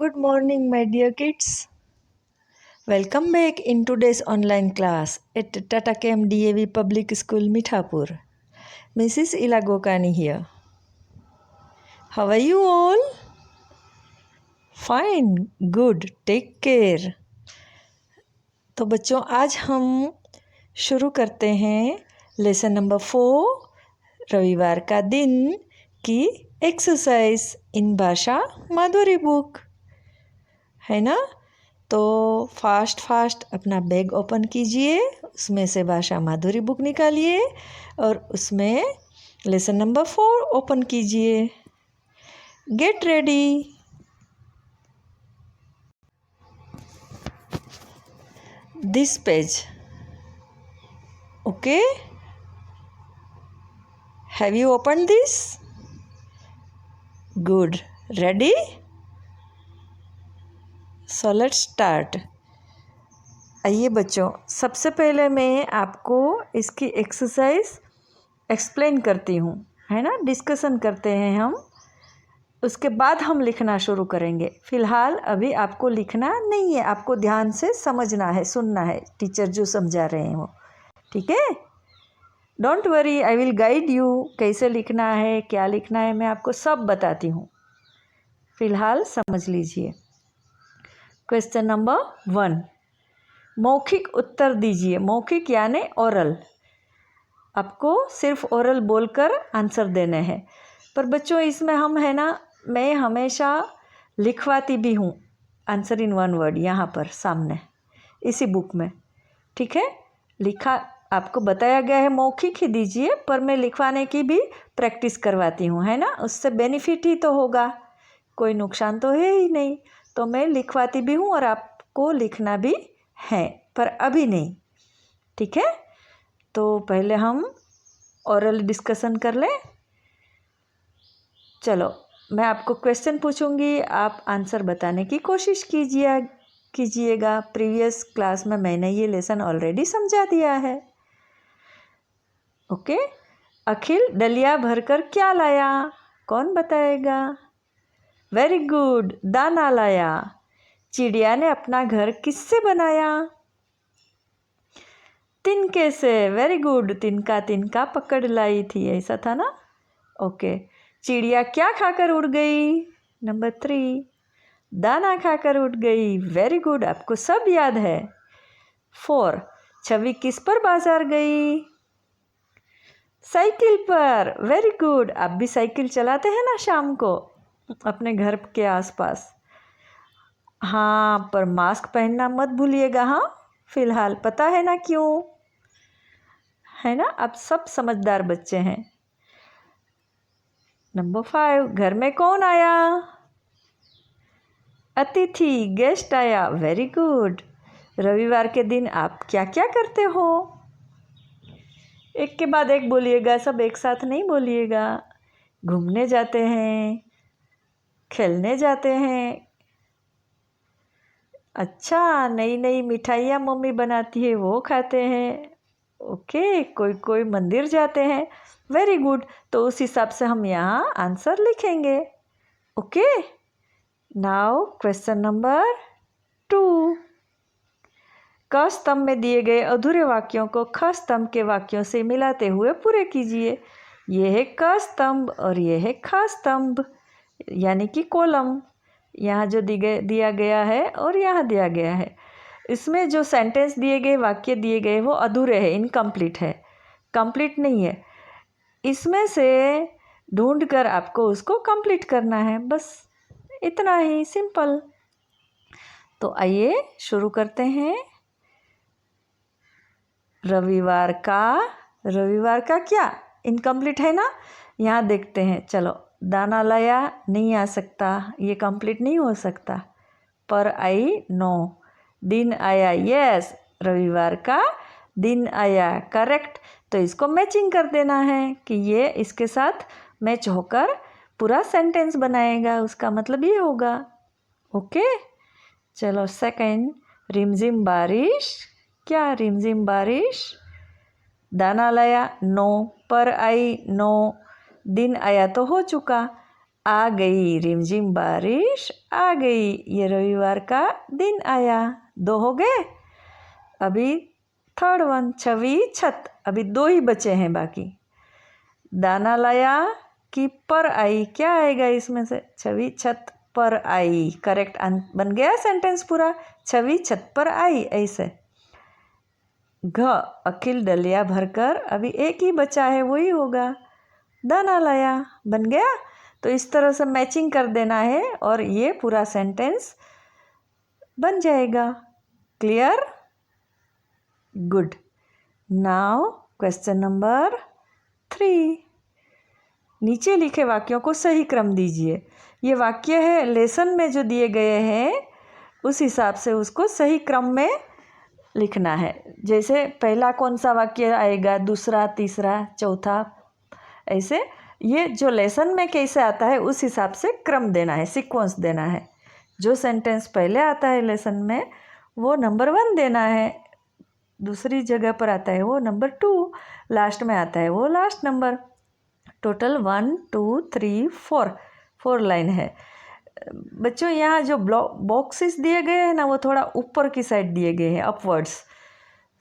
Good morning, my dear kids. Welcome back in today's online class at Tata Camp DAV Public School, Mithapur. Mrs. Ilagokani here. How are you all? Fine, good, take care. तो बच्चों आज हम शुरू करते हैं lesson number 4 रविवार का दिन की एक्सरसाइज इन भाषा माधुरी बुक है ना। तो फास्ट अपना बैग ओपन कीजिए, उसमें से भाषा माधुरी बुक निकालिए और उसमें लेसन नंबर 4 ओपन कीजिए। Get ready. This page, okay, have you open this? Good, ready? So let's start. आइए बच्चों, सबसे पहले मैं आपको इसकी एक्सरसाइज एक्सप्लेन करती हूँ, है ना। डिस्कशन करते हैं हम, उसके बाद हम लिखना शुरू करेंगे। फ़िलहाल अभी आपको लिखना नहीं है, आपको ध्यान से समझना है, सुनना है टीचर जो समझा रहे हो, ठीक है। Don't worry, I will guide you. कैसे लिखना है, क्या लिखना है, मैं आपको सब बताती हूँ। फ़िलहाल समझ लीजिए। क्वेश्चन नंबर 1, मौखिक उत्तर दीजिए। मौखिक यानी ओरल, आपको सिर्फ ओरल बोलकर आंसर देने हैं। पर बच्चों इसमें हम है ना, मैं हमेशा लिखवाती भी हूँ आंसर इन 1 वर्ड यहाँ पर सामने इसी बुक में, ठीक है। लिखा आपको बताया गया है मौखिक ही दीजिए, पर मैं लिखवाने की भी प्रैक्टिस करवाती हूँ, है ना। उससे बेनिफिट ही तो होगा, कोई नुकसान तो है ही नहीं। तो मैं लिखवाती भी हूँ और आपको लिखना भी है, पर अभी नहीं, ठीक है। तो पहले हम ओरल डिस्कशन कर लें। चलो, मैं आपको क्वेश्चन पूछूंगी, आप आंसर बताने की कोशिश कीजिएगा। प्रीवियस क्लास में मैंने ये लेसन ऑलरेडी समझा दिया है, ओके। अखिल डलिया भरकर क्या लाया? कौन बताएगा? वेरी गुड, दाना लाया। चिड़िया ने अपना घर किससे बनाया? तिनके से। वेरी गुड, तिनका पकड़ लाई थी, ऐसा था ना, ओके। चिड़िया क्या खाकर उड़ गई? नंबर 3, दाना खाकर उड़ गई। वेरी गुड, आपको सब याद है। 4, छवि किस पर बाजार गई? साइकिल पर। वेरी गुड, आप भी साइकिल चलाते हैं ना शाम को अपने घर के आसपास? हाँ, पर मास्क पहनना मत भूलिएगा। हाँ, फिलहाल पता है ना क्यों, है ना। आप सब समझदार बच्चे हैं। नंबर 5, घर में कौन आया? अतिथि, गेस्ट आया। Very good. रविवार के दिन आप क्या क्या करते हो? एक के बाद एक बोलिएगा, सब एक साथ नहीं बोलिएगा। घूमने जाते हैं, खेलने जाते हैं। अच्छा, नई नई मिठाइयाँ मम्मी बनाती है वो खाते हैं, ओके। कोई मंदिर जाते हैं। वेरी गुड, तो उस हिसाब से हम यहाँ आंसर लिखेंगे, ओके। नाउ क्वेश्चन नंबर 2, क स्तंभ में दिए गए अधूरे वाक्यों को ख स्तंभ के वाक्यों से मिलाते हुए पूरे कीजिए। ये है क स्तंभ और ये है ख स्तंभ, यानी कि कॉलम। यहाँ जो दिया गया है और यहाँ दिया गया है, इसमें जो सेंटेंस दिए गए, वाक्य दिए गए, वो अधूरे हैं, इनकम्प्लीट है, कंप्लीट नहीं है। इसमें से ढूंढकर आपको उसको कंप्लीट करना है, बस इतना ही, सिंपल। तो आइए शुरू करते हैं। रविवार का क्या इनकम्प्लीट है ना, यहाँ देखते हैं। चलो, दाना लाया नहीं आ सकता, ये कंप्लीट नहीं हो सकता। पर आई, नो। दिन आया, यस, रविवार का दिन आया, करेक्ट। तो इसको मैचिंग कर देना है कि ये इसके साथ मैच होकर पूरा सेंटेंस बनाएगा, उसका मतलब ये होगा, ओके। चलो, सेकंड, रिमझिम बारिश। क्या रिमझिम बारिश? दाना लाया, नो। पर आई, नो। दिन आया तो हो चुका, आ गई रिमझिम बारिश आ गई, ये रविवार का दिन आया। 2 हो गए। अभी थर्ड वन, छवि छत। अभी 2 ही बचे हैं बाकी। दाना लाया कि पर आई, क्या आएगा इसमें से? छवि छत पर आई। करेक्ट बन गया सेंटेंस पूरा। छवि छत पर आई, ऐसे। घ अखिल डलिया भरकर, अभी एक ही बचा है, वही होगा। दाना लाया, बन गया। तो इस तरह से मैचिंग कर देना है और ये पूरा सेंटेंस बन जाएगा। Clear? Good. Now question number 3। नीचे लिखे वाक्यों को सही क्रम दीजिए। ये वाक्य है लेसन में जो दिए गए हैं, उस हिसाब से उसको सही क्रम में लिखना है। जैसे पहला कौन सा वाक्य आएगा, दूसरा, तीसरा, चौथा, ऐसे। ये जो लेसन में कैसे आता है उस हिसाब से क्रम देना है, सीक्वेंस देना है। जो सेंटेंस पहले आता है लेसन में वो नंबर 1 देना है, दूसरी जगह पर आता है वो नंबर 2, लास्ट में आता है वो लास्ट नंबर। टोटल 1 2 3 4 लाइन है। बच्चों यहाँ जो बॉक्सेस दिए गए हैं ना, वो थोड़ा ऊपर की साइड दिए गए हैं, अपवर्ड्स।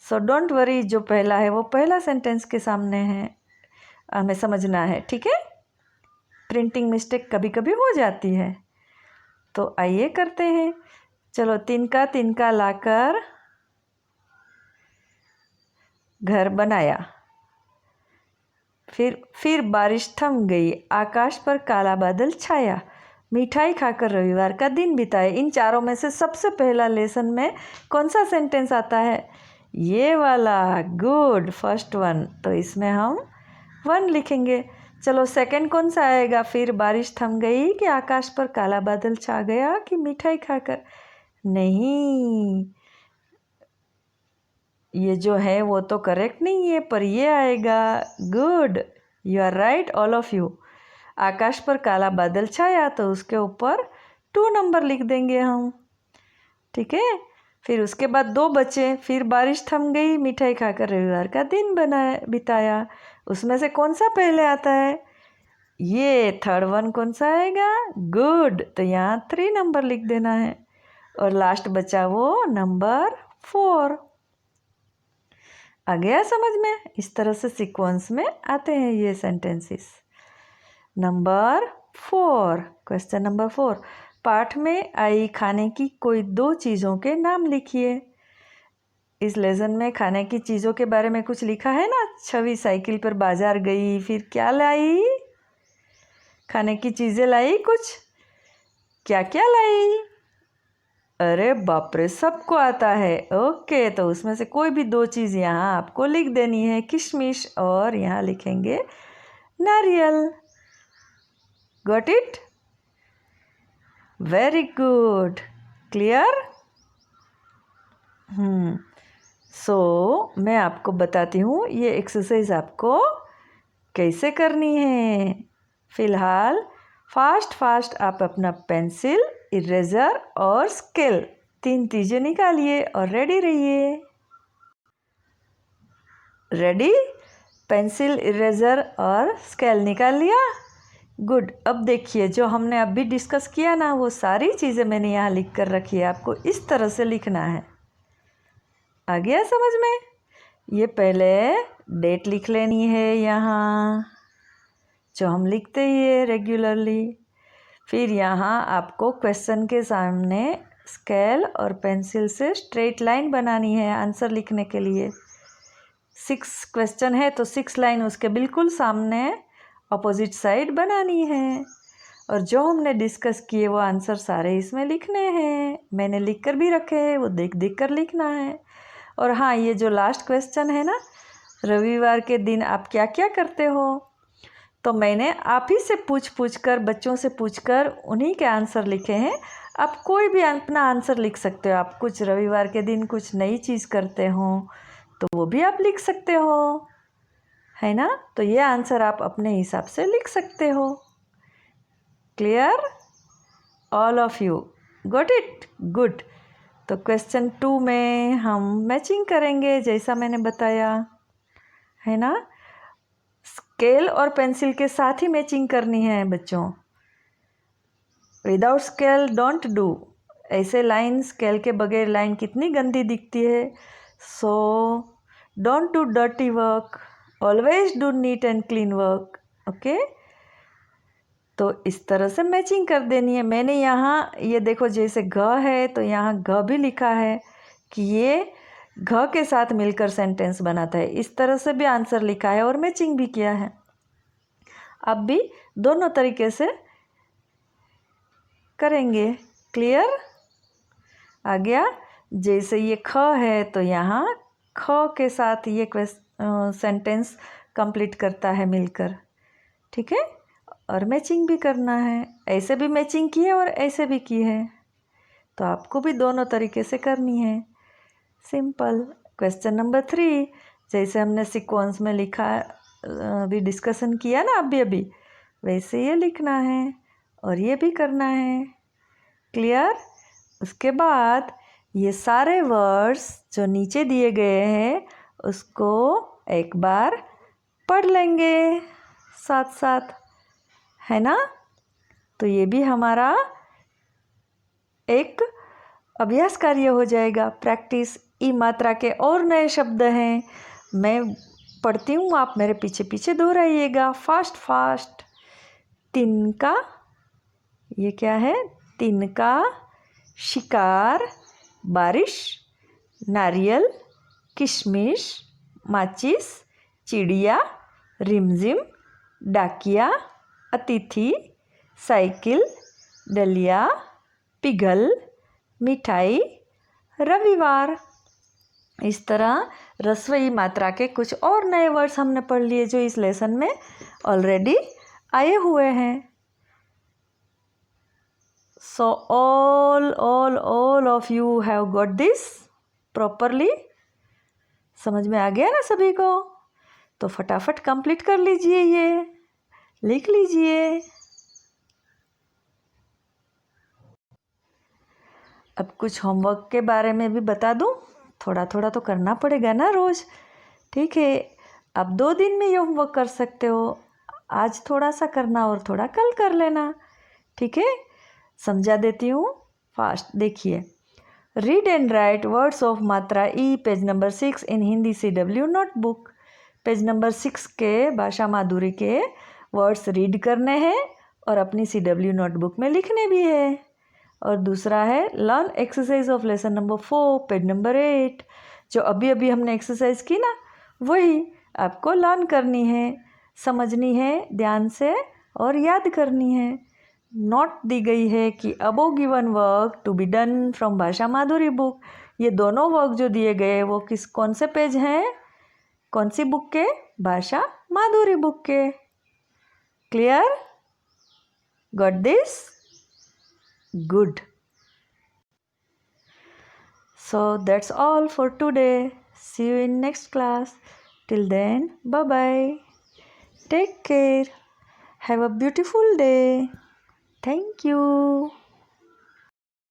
सो डोंट वरी, जो पहला है वो पहला सेंटेंस के सामने है, हमें समझना है, ठीक है। प्रिंटिंग मिस्टेक कभी कभी हो जाती है, तो आइए करते हैं। चलो, तिनका लाकर घर बनाया। फिर बारिश थम गई, आकाश पर काला बादल छाया, मिठाई खाकर रविवार का दिन बिताए। इन चारों में से सबसे पहला लेसन में कौन सा सेंटेंस आता है? ये वाला। Good, first one. तो इसमें हम 1 लिखेंगे। चलो, सेकंड कौन सा आएगा? फिर बारिश थम गई कि आकाश पर काला बादल छा गया कि मिठाई खाकर? नहीं, ये जो है वो तो करेक्ट नहीं है, पर ये आएगा। Good, you are right all of you. आकाश पर काला बादल छाया, तो उसके ऊपर 2 नंबर लिख देंगे हम, ठीक है। फिर उसके बाद 2 बचे। फिर बारिश थम गई, मिठाई खाकर रविवार का दिन बिताया। उसमें से कौन सा पहले आता है? ये थर्ड वन कौन सा आएगा? गुड, तो यहाँ 3 नंबर लिख देना है। और लास्ट बचा वो नंबर 4। आ गया समझ में? इस तरह से सीक्वेंस में आते हैं ये सेंटेंसेस। Number 4, question number 4। पाठ में आई खाने की कोई 2 चीज़ों के नाम लिखिए। इस लेसन में खाने की चीज़ों के बारे में कुछ लिखा है ना। छवि साइकिल पर बाजार गई, फिर क्या लाई? खाने की चीज़ें लाई कुछ। क्या क्या लाई? अरे बाप रे, सबको आता है। ओके, तो उसमें से कोई भी 2 चीज़ यहाँ आपको लिख देनी है, किशमिश और यहाँ लिखेंगे नारियल। Got it? Very good. Clear? So मैं आपको बताती हूँ ये एक्सरसाइज आपको कैसे करनी है। फिलहाल फास्ट आप अपना पेंसिल, इरेजर और स्केल 3 चीज़ें निकालिए और रेडी रहिए। रेडी? पेंसिल, इरेजर और स्केल निकाल लिया? गुड। अब देखिए, जो हमने अभी डिस्कस किया ना, वो सारी चीज़ें मैंने यहाँ लिख कर रखी है। आपको इस तरह से लिखना है। आ गया समझ में? ये पहले डेट लिख लेनी है यहाँ, जो हम लिखते ही है रेगुलरली। फिर यहाँ आपको क्वेश्चन के सामने स्केल और पेंसिल से स्ट्रेट लाइन बनानी है आंसर लिखने के लिए। 6 क्वेश्चन है तो 6 लाइन उसके बिल्कुल सामने अपोजिट साइड बनानी है। और जो हमने डिस्कस किए वो आंसर सारे इसमें लिखने हैं। मैंने लिख कर भी रखे हैं, वो देख कर लिखना है। और हाँ, ये जो लास्ट क्वेश्चन है ना, रविवार के दिन आप क्या क्या करते हो, तो मैंने आप ही से पूछ कर, बच्चों से पूछकर उन्हीं के आंसर लिखे हैं। आप कोई भी अपना आंसर लिख सकते हो। आप कुछ रविवार के दिन कुछ नई चीज़ करते हो तो वो भी आप लिख सकते हो, है ना। तो ये आंसर आप अपने हिसाब से लिख सकते हो। Clear? All of you got it? Good. तो क्वेश्चन 2 में हम मैचिंग करेंगे जैसा मैंने बताया, है ना। स्केल और पेंसिल के साथ ही मैचिंग करनी है बच्चों। विदाउट स्केल डोंट डू, ऐसे लाइन स्केल के बगैर लाइन कितनी गंदी दिखती है। So don't do dirty work, always do neat and clean work. Okay, तो इस तरह से मैचिंग कर देनी है। मैंने यहाँ ये देखो जैसे घ है तो यहाँ घ भी लिखा है कि ये घ के साथ मिलकर सेंटेंस बनाता है। इस तरह से भी आंसर लिखा है और मैचिंग भी किया है। अब भी दोनों तरीके से करेंगे। क्लियर? आ गया? जैसे ये ख है तो यहाँ ख के साथ ये सेंटेंस कंप्लीट करता है मिलकर। ठीक है, और मैचिंग भी करना है। ऐसे भी मैचिंग की है और ऐसे भी की है, तो आपको भी दोनों तरीके से करनी है। सिंपल। क्वेश्चन नंबर 3, जैसे हमने सीक्वेंस में लिखा अभी डिस्कशन किया ना अभी वैसे ये लिखना है और ये भी करना है। क्लियर? उसके बाद ये सारे वर्ड्स जो नीचे दिए गए हैं उसको एक बार पढ़ लेंगे साथ साथ, है ना? तो ये भी हमारा एक अभ्यास कार्य हो जाएगा, प्रैक्टिस। ई मात्रा के और नए शब्द हैं, मैं पढ़ती हूँ, आप मेरे पीछे पीछे दोहराइएगा फास्ट फास्ट। तिनका, ये क्या है? तिनका, शिकार, बारिश, नारियल, किशमिश, माचिस, चिड़िया, रिमझिम, डाकिया, अतिथि, साइकिल, डलिया, पिघल, मिठाई, रविवार। इस तरह रस्वई मात्रा के कुछ और नए वर्ड्स हमने पढ़ लिए जो इस लेसन में ऑलरेडी आए हुए हैं। सो all of you have got this properly? समझ में आ गया ना सभी को? तो फटाफट कंप्लीट कर लीजिए, ये लिख लीजिए। अब कुछ होमवर्क के बारे में भी बता दूं, थोड़ा थोड़ा तो करना पड़ेगा ना रोज़। ठीक है, अब 2 दिन में ये होमवर्क कर सकते हो। आज थोड़ा सा करना और थोड़ा कल कर लेना। ठीक है, समझा देती हूँ फास्ट। देखिए, read and write words of मात्रा ई, page number 6 in Hindi CW notebook. Page number 6 के भाषा माधुरी के वर्ड्स रीड करने हैं और अपनी CW नोटबुक में लिखने भी है। और दूसरा है learn exercise of lesson number 4, page number 8। जो अभी अभी हमने एक्सरसाइज की ना, वही आपको लर्न करनी है, समझनी है ध्यान से और याद करनी है। नोट दी गई है कि above given work to be done from Bhasha Madhuri book. ये दोनों वर्क जो दिए गए वो कौन से पेज हैं, कौन सी बुक के? भाषा माधुरी बुक के। Clear? Got this? Good. So that's all for today. See you in next class. Till then, bye bye. Take care. Have a beautiful day. Thank you.